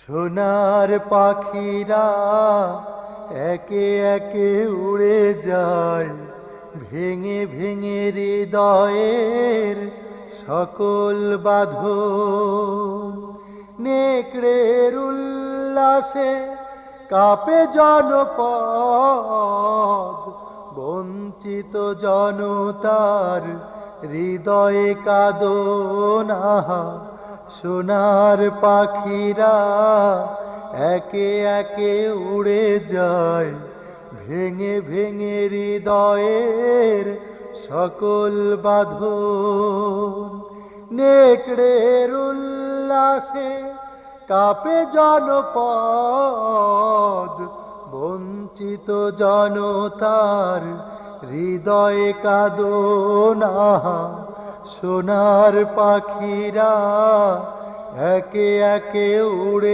সোনার পাখিরা একে একে উড়ে যায়, ভেঙে ভেঙে হৃদয়ের সকল বাঁধন। নেকড়ের উল্লাসে কাঁপে জনপদ, বঞ্চিত জনতার হৃদয়ে কাঁদনা। সোনার পাখিরা একে একে উড়ে যায়, ভেঙে ভেঙে হৃদয়ের সকল বাঁধন। নেকড়ের উল্লাসে কাঁপে জনপদ, বঞ্চিত জনতার হৃদয়ে কাঁদনা। সোনার পাখিরা একে একে উড়ে